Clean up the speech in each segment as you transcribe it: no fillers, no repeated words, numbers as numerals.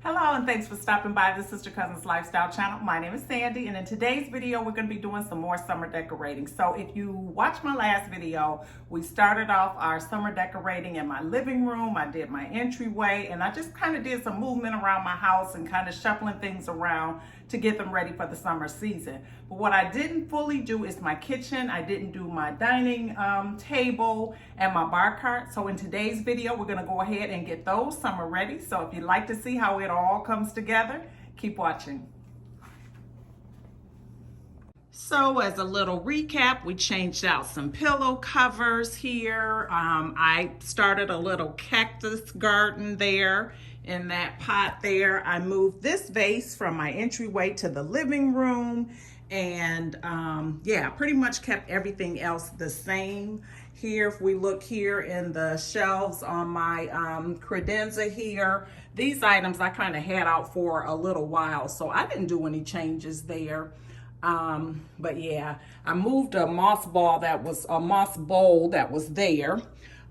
Hello and thanks for stopping by the Sister Cousins Lifestyle channel. My name is Sandy, and in today's video we're going to be doing some more summer decorating. So if you watched my last video, we started off our summer decorating in my living room. I did my entryway and I just kind of did some movement around my house and kind of shuffling things around to get them ready for the summer season. But what I didn't fully do is my kitchen. I didn't do my dining table and my bar cart. So in today's video, we're gonna go ahead and get those summer ready. So if you'd like to see how it all comes together, keep watching. So as a little recap, we changed out some pillow covers here. I started a little cactus garden there in that pot there. I moved this vase from my entryway to the living room, and yeah, pretty much kept everything else the same. Here, if we look here in the shelves on my credenza here, these items I kind of had out for a little while, so I didn't do any changes there. But yeah, I moved a moss bowl that was there.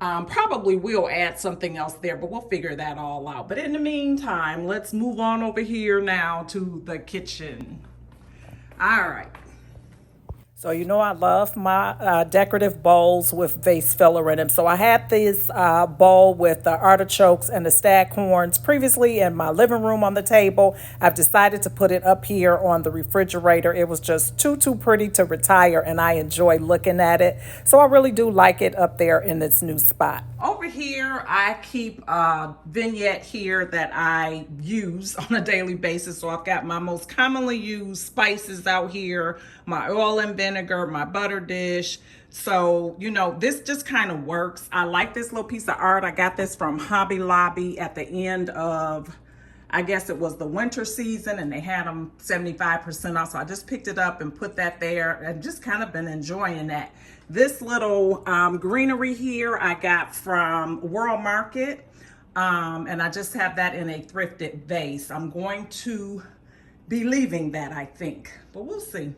Probably will add something else there, but we'll figure that all out. But in the meantime, let's move on over here now to the kitchen. All right. So you know I love my decorative bowls with vase filler in them. So I had this bowl with the artichokes and the staghorns previously in my living room on the table. I've decided to put it up here on the refrigerator. It was just too pretty to retire, and I enjoy looking at it. So I really do like it up there in this new spot. Over here, I keep a vignette here that I use on a daily basis. So I've got my most commonly used spices out here, my oil and vinegar, my butter dish. So, you know, this just kind of works. I like this little piece of art. I got this from Hobby Lobby at the end of, I guess it was the winter season, and they had them 75% off. So I just picked it up and put that there and just kind of been enjoying that. This little greenery here I got from World Market, and I just have that in a thrifted vase. I'm going to be leaving that, I think, but we'll see.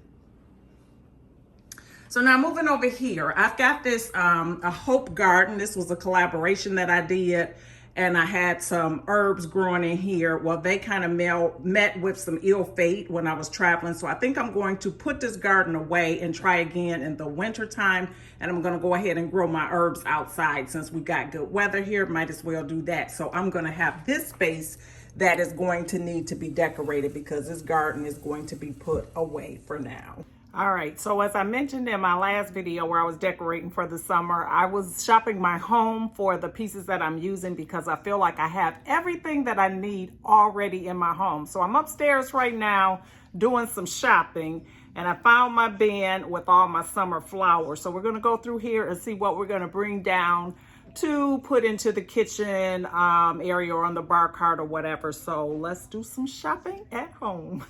So now moving over here, I've got this a hope garden. This was a collaboration that I did, and I had some herbs growing in here. Well, they kind of met with some ill fate when I was traveling. So I think I'm going to put this garden away and try again in the winter time. And I'm going to go ahead and grow my herbs outside since we got good weather here. Might as well do that. So I'm going to have this space that is going to need to be decorated because this garden is going to be put away for now. All right, so as I mentioned in my last video where I was decorating for the summer, I was shopping my home for the pieces that I'm using because I feel like I have everything that I need already in my home. So I'm upstairs right now doing some shopping, and I found my bin with all my summer flowers. So we're gonna go through here and see what we're gonna bring down to put into the kitchen area or on the bar cart or whatever. So let's do some shopping at home.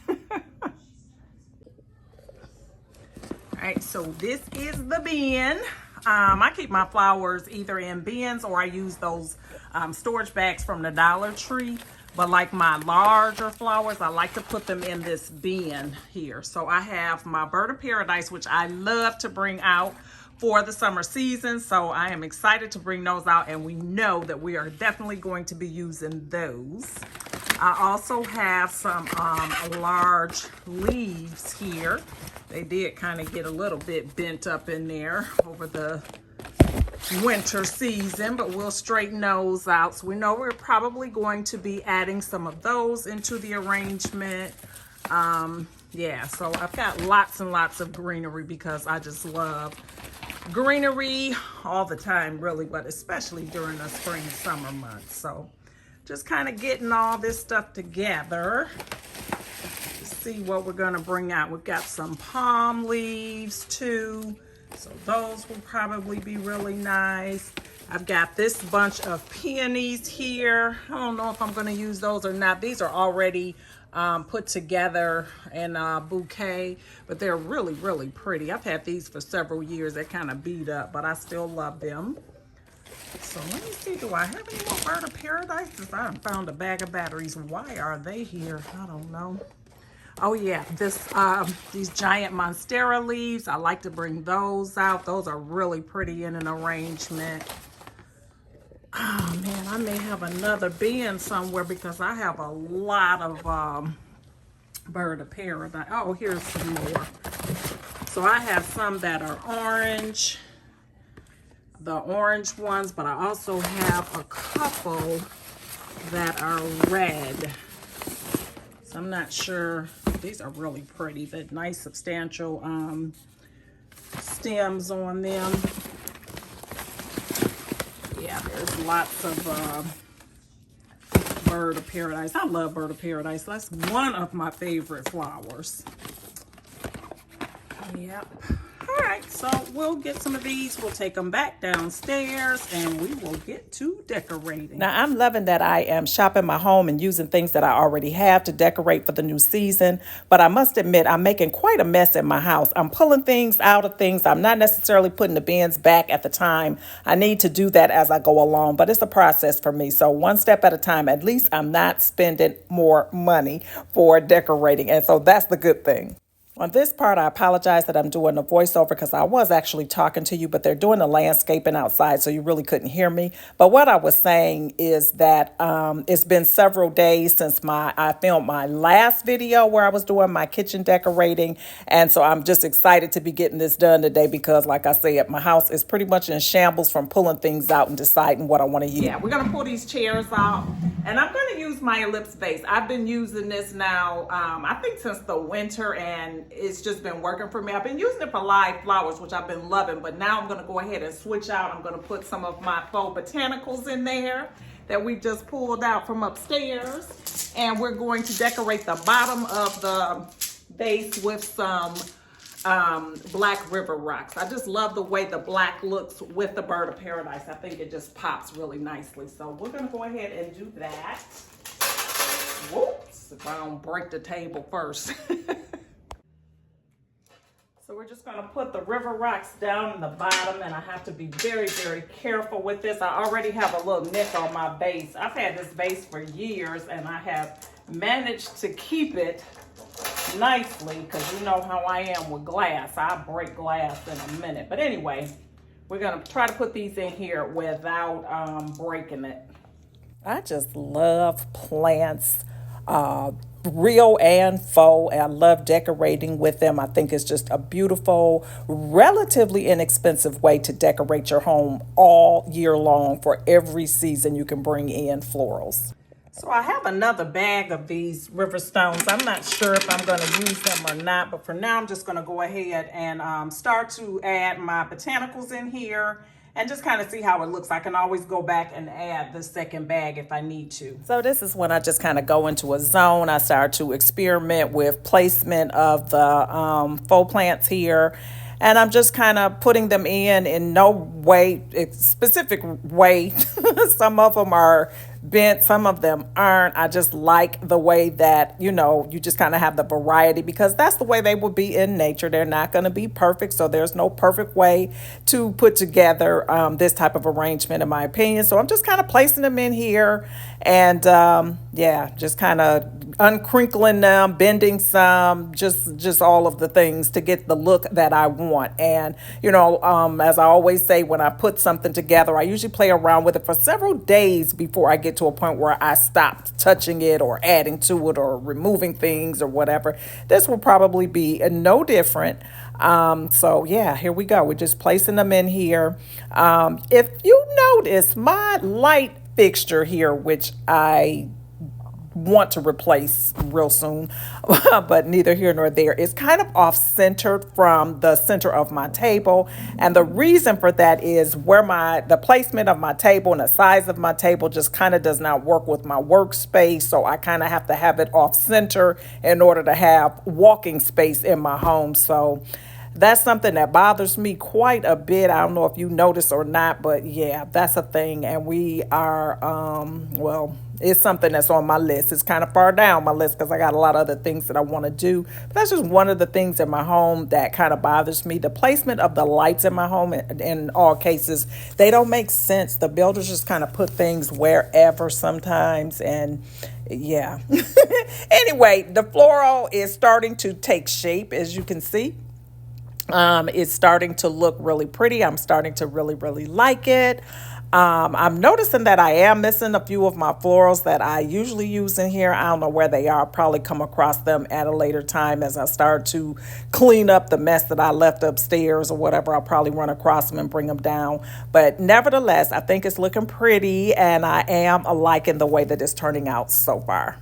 All right, so this is the bin. I keep my flowers either in bins or I use those storage bags from the Dollar Tree. But like my larger flowers, I like to put them in this bin here. So I have my Bird of Paradise, which I love to bring out for the summer season. So I am excited to bring those out, and we know that we are definitely going to be using those. I also have some large leaves here. They did kind of get a little bit bent up in there over the winter season, but we'll straighten those out. So we know we're probably going to be adding some of those into the arrangement. Yeah, so I've got lots and lots of greenery because I just love greenery all the time, really, but especially during the spring, summer months. So just kind of getting all this stuff together. See what we're gonna bring out. We've got some palm leaves too, so those will probably be really nice. I've got this bunch of peonies here. I don't know if I'm gonna use those or not. These are already put together in a bouquet, but they're really pretty. I've had these for several years. They're kind of beat up, but I still love them. So let me see, do I have any more Bird of Paradises? I found a bag of batteries. Why are they here? I don't know. Oh yeah, these giant monstera leaves, I like to bring those out. Those are really pretty in an arrangement. Oh man, I may have another bin somewhere because I have a lot of bird of paradise. Oh, here's some more. So I have some that are orange, the orange ones, but I also have a couple that are red. So I'm not sure. These are really pretty. The nice substantial stems on them. Yeah, there's lots of bird of paradise. I love bird of paradise. That's one of my favorite flowers. Yep. All right, so we'll get some of these. We'll take them back downstairs and we will get to decorating. Now, I'm loving that I am shopping my home and using things that I already have to decorate for the new season. But I must admit, I'm making quite a mess in my house. I'm pulling things out of things. I'm not necessarily putting the bins back at the time. I need to do that as I go along, but it's a process for me. So one step at a time. At least I'm not spending more money for decorating. And so that's the good thing. On this part, I apologize that I'm doing a voiceover because I was actually talking to you, but they're doing the landscaping outside, so you really couldn't hear me. But what I was saying is that it's been several days since I filmed my last video where I was doing my kitchen decorating. And so I'm just excited to be getting this done today because, like I said, my house is pretty much in shambles from pulling things out and deciding what I want to use. Yeah, we're going to pull these chairs out. And I'm going to use my ellipse base. I've been using this now, I think since the winter, and it's just been working for me. I've been using it for live flowers, which I've been loving, but now I'm going to go ahead and switch out. I'm going to put some of my faux botanicals in there that we just pulled out from upstairs. And we're going to decorate the bottom of the base with some black river rocks. I just love the way the black looks with the bird of paradise. I think it just pops really nicely. So we're going to go ahead and do that. Whoops, if I don't break the table first. So we're just going to put the river rocks down in the bottom, and I have to be very, very careful with this. I already have a little nick on my base. I've had this base for years, and I have managed to keep it nicely because you know how I am with glass. I break glass in a minute. But anyway, we're going to try to put these in here without breaking it. I just love plants. Real and faux, and I love decorating with them. I think it's just a beautiful, relatively inexpensive way to decorate your home all year long. For every season you can bring in florals. So I have another bag of these river stones. I'm not sure if I'm going to use them or not, but for now I'm just going to go ahead and start to add my botanicals in here and just kind of see how it looks. I can always go back and add the second bag if I need to. So this is when I just kind of go into a zone. I start to experiment with placement of the faux plants here. And I'm just kind of putting them in no way, specific way. Some of them are bent, some of them aren't. I just like the way that, you just kind of have the variety because that's the way they will be in nature. They're not going to be perfect, so there's no perfect way to put together this type of arrangement, in my opinion. So I'm just kind of placing them in here and, just kind of uncrinkling them, bending some, just all of the things to get the look that I want. And, as I always say, when I put something together, I usually play around with it for several days before I get to a point where I stopped touching it or adding to it or removing things or whatever. This will probably be no different. Here we go. We're just placing them in here. If you notice, my light fixture here, which I want to replace real soon, but neither here nor there, is kind of off-centered from the center of my table. And the reason for that is where the placement of my table and the size of my table just kind of does not work with my workspace. So I kind of have to have it off-center in order to have walking space in my home. So that's something that bothers me quite a bit. I don't know if you notice or not, but yeah, that's a thing. And we are, it's something that's on my list. It's kind of far down my list because I got a lot of other things that I want to do. But that's just one of the things in my home that kind of bothers me. The placement of the lights in my home, in all cases, they don't make sense. The builders just kind of put things wherever sometimes. And yeah. Anyway, the floral is starting to take shape, as you can see. It's starting to look really pretty. I'm starting to really, really like it. I'm noticing that I am missing a few of my florals that I usually use in here. I don't know where they are. I'll probably come across them at a later time as I start to clean up the mess that I left upstairs or whatever. I'll probably run across them and bring them down. But nevertheless, I think it's looking pretty, and I am liking the way that it's turning out so far.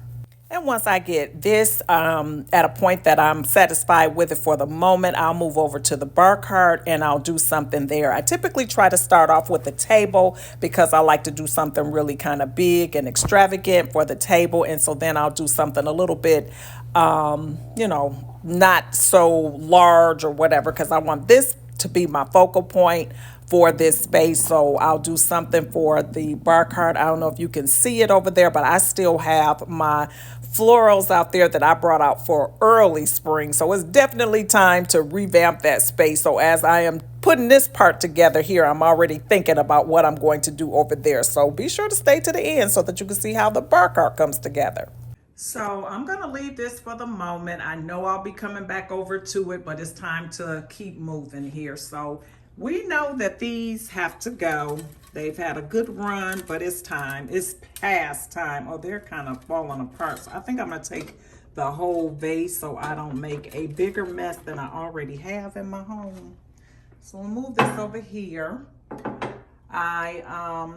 And once I get this at a point that I'm satisfied with it for the moment, I'll move over to the bar cart and I'll do something there. I typically try to start off with the table because I like to do something really kind of big and extravagant for the table. And so then I'll do something a little bit, not so large or whatever, because I want this to be my focal point for this space. So I'll do something for the bar cart. I don't know if you can see it over there, but I still have my florals out there that I brought out for early spring. So it's definitely time to revamp that space. So as I am putting this part together here, I'm already thinking about what I'm going to do over there. So be sure to stay to the end so that you can see how the bar cart comes together. So I'm going to leave this for the moment. I know I'll be coming back over to it, but it's time to keep moving here. So we know that these have to go. They've had a good run, but it's time. It's past time. Oh, they're kind of falling apart. So I think I'm going to take the whole vase so I don't make a bigger mess than I already have in my home. So we'll move this over here. I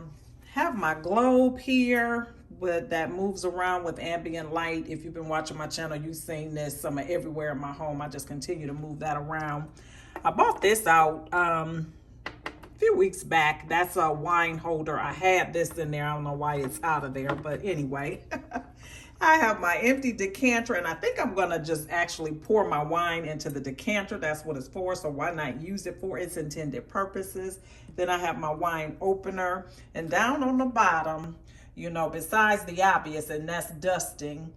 have my globe here that moves around with ambient light. If you've been watching my channel, you've seen this everywhere in my home. I just continue to move that around. I bought this out a few weeks back. That's a wine holder. I had this in there. I don't know why it's out of there, but anyway. I have my empty decanter, and I think I'm going to just actually pour my wine into the decanter. That's what it's for, so why not use it for its intended purposes? Then I have my wine opener, and down on the bottom, besides the obvious, and that's dusting,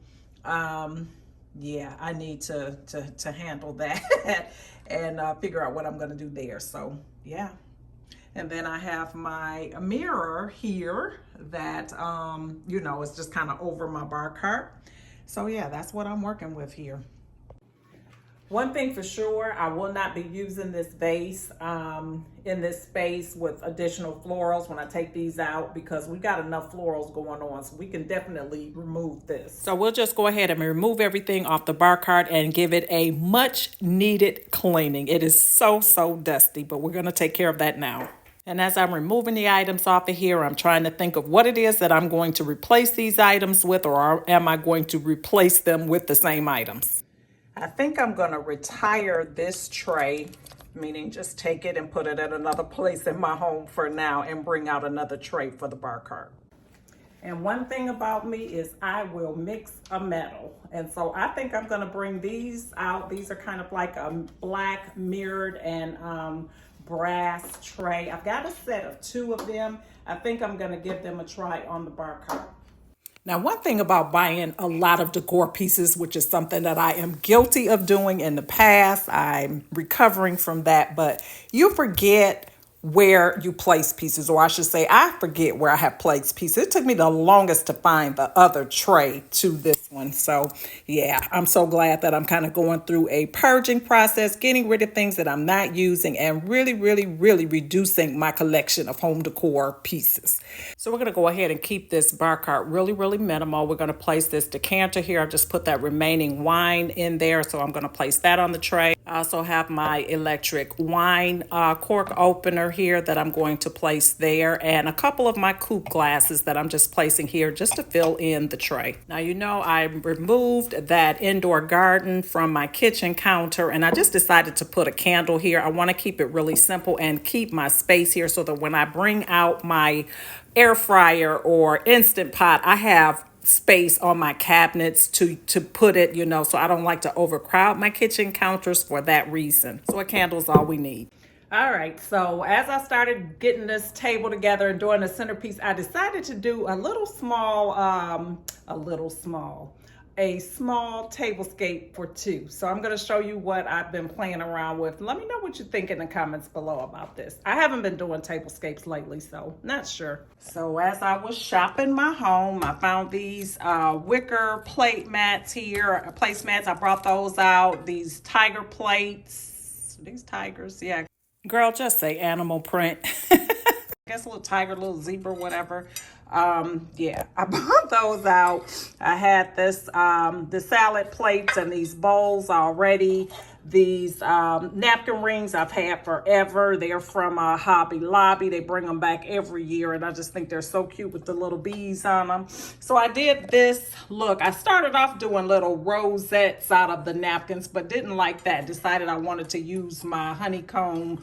yeah, I need to handle that and figure out what I'm going to do there. So, yeah. And then I have my mirror here that, is just kind of over my bar cart. So, yeah, that's what I'm working with here. One thing for sure, I will not be using this vase in this space with additional florals when I take these out, because we got enough florals going on, so we can definitely remove this. So we'll just go ahead and remove everything off the bar cart and give it a much needed cleaning. It is so dusty, but we're going to take care of that now. And as I'm removing the items off of here, I'm trying to think of what it is that I'm going to replace these items with, or am I going to replace them with the same items? I think I'm going to retire this tray, meaning just take it and put it at another place in my home for now and bring out another tray for the bar cart. And one thing about me is I will mix a metal. And so I think I'm going to bring these out. These are kind of like a black mirrored and brass tray. I've got a set of 2 of them. I think I'm going to give them a try on the bar cart. Now, one thing about buying a lot of decor pieces, which is something that I am guilty of doing in the past, I'm recovering from that, but you forget where you place pieces, or I should say I forget where I have placed pieces. It took me the longest to find the other tray to this one. So yeah, I'm so glad that I'm kind of going through a purging process, getting rid of things that I'm not using, and really reducing my collection of home decor pieces. So we're going to go ahead and keep this bar cart really minimal. We're going to place this decanter here. I just put that remaining wine in there, so I'm going to place that on the tray. I also have my electric wine cork opener here that I'm going to place there, and a couple of my coupe glasses that I'm just placing here just to fill in the tray. Now, I removed that indoor garden from my kitchen counter, and I just decided to put a candle here. I want to keep it really simple and keep my space here so that when I bring out my air fryer or Instant Pot, I have space on my cabinets to put it, so I don't like to overcrowd my kitchen counters for that reason. So a candle is all we need. All right, so as I started getting this table together and doing the centerpiece, I decided to do a small tablescape for 2. So I'm going to show you what I've been playing around with. Let me know what you think in the comments below about this. I haven't been doing tablescapes lately, so not sure. So as I was shopping my home, I found these wicker plate mats here, placemats. I brought those out. These tiger plates, these tigers, yeah. Girl, just say animal print. guess a little tiger, little zebra, whatever. Yeah, I bought those out. I had this the salad plates and these bowls already. These napkin rings I've had forever. They're from Hobby Lobby. They bring them back every year, and I just think they're so cute with the little bees on them. So I did this look. I started off doing little rosettes out of the napkins, but didn't like that. Decided I wanted to use my honeycomb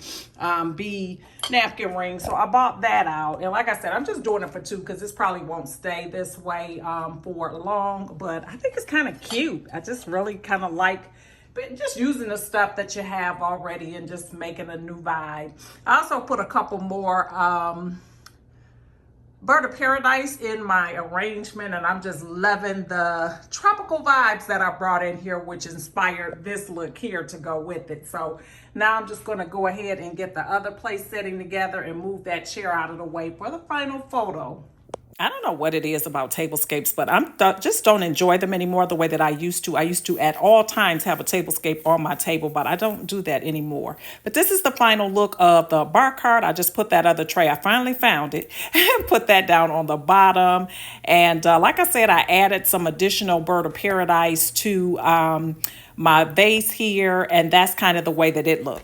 bee napkin ring. So I bought that out. And like I said, I'm just doing it for two because this probably won't stay this way for long. But I think it's kind of cute. I just really kind of like just using the stuff that you have already and just making a new vibe. I also put a couple more Bird of Paradise in my arrangement, and I'm just loving the tropical vibes that I brought in here, which inspired this look here to go with it. So now I'm just going to go ahead and get the other place setting together and move that chair out of the way for the final photo. I don't know what it is about tablescapes, but just don't enjoy them anymore the way that I used to. I used to at all times have a tablescape on my table, but I don't do that anymore. But this is the final look of the bar cart. I just put that other tray. I finally found it and put that down on the bottom. And like I said, I added some additional Bird of Paradise to my vase here, and that's kind of the way that it looked.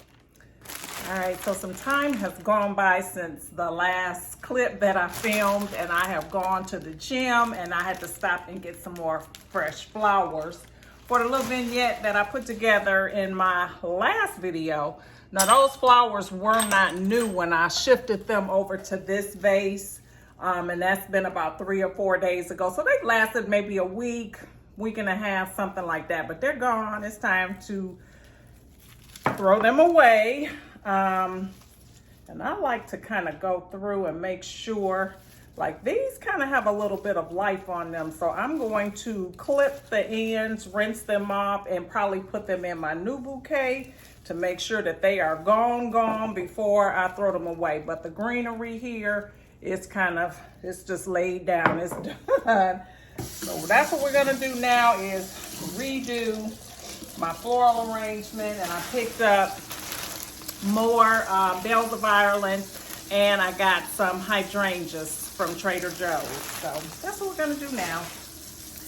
All right, so some time has gone by since the last clip that I filmed, and I have gone to the gym, and I had to stop and get some more fresh flowers for the little vignette that I put together in my last video. Now, those flowers were not new when I shifted them over to this vase, and that's been about 3 or 4 days ago. So they lasted maybe a week and a half, something like that, but they're gone. It's time to throw them away. And I like to kind of go through and make sure, like, these kind of have a little bit of life on them. So I'm going to clip the ends, rinse them off, and probably put them in my new bouquet to make sure that they are gone before I throw them away. But the greenery here is it's just laid down. It's done. So that's what we're gonna do now is redo my floral arrangement. And I picked up more bells of Ireland, and I got some hydrangeas from Trader Joe's. So that's what we're gonna do now.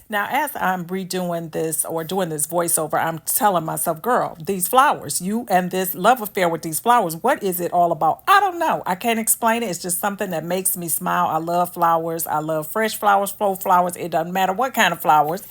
Now, as I'm redoing this or doing this voiceover, I'm telling myself, girl, these flowers, you and this love affair with these flowers, what is it all about? I don't know. I can't explain it. It's just something that makes me smile. I love flowers. I love fresh flowers, full flowers. It doesn't matter what kind of flowers.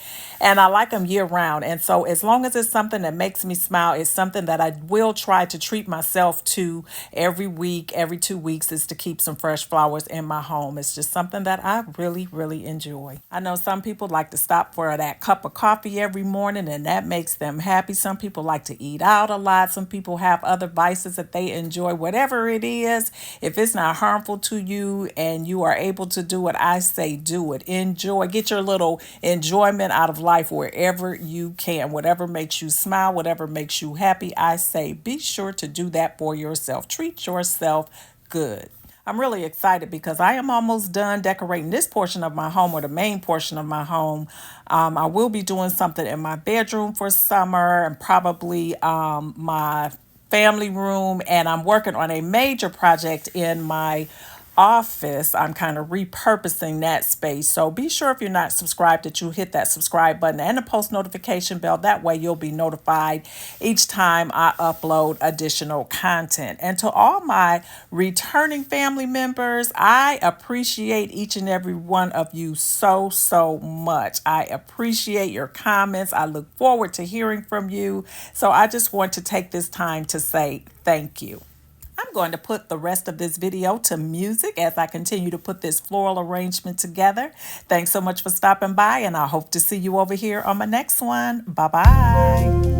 And I like them year round. And so as long as it's something that makes me smile, it's something that I will try to treat myself to every week, every 2 weeks, is to keep some fresh flowers in my home. It's just something that I really, really enjoy. I know some people like to stop for that cup of coffee every morning, and that makes them happy. Some people like to eat out a lot. Some people have other vices that they enjoy. Whatever it is, if it's not harmful to you and you are able to do it, I say do it. Enjoy. Get your little enjoyment out of life wherever you can. Whatever makes you smile, whatever makes you happy, I say be sure to do that for yourself. Treat yourself good. I'm really excited because I am almost done decorating this portion of my home, or the main portion of my home. I will be doing something in my bedroom for summer, and probably my family room. And I'm working on a major project in my office. I'm kind of repurposing that space. So be sure, if you're not subscribed, that you hit that subscribe button and the post notification bell. That way you'll be notified each time I upload additional content. And to all my returning family members, I appreciate each and every one of you so, so much. I appreciate your comments. I look forward to hearing from you. So I just want to take this time to say thank you. I'm going to put the rest of this video to music as I continue to put this floral arrangement together. Thanks so much for stopping by, and I hope to see you over here on my next one. Bye-bye.